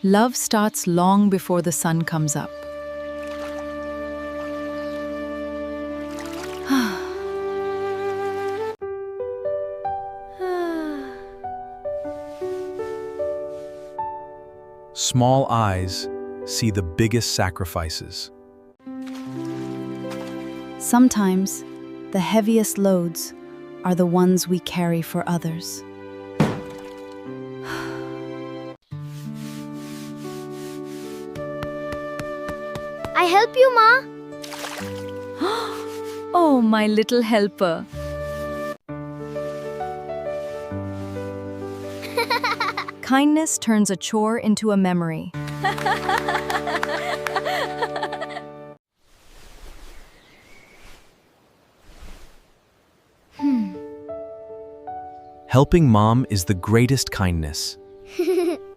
Love starts long before the sun comes up. Small eyes see the biggest sacrifices. Sometimes, the heaviest loads are the ones we carry for others. I help you, Ma. Oh, my little helper. Kindness turns a chore into a memory. Helping mom is the greatest kindness.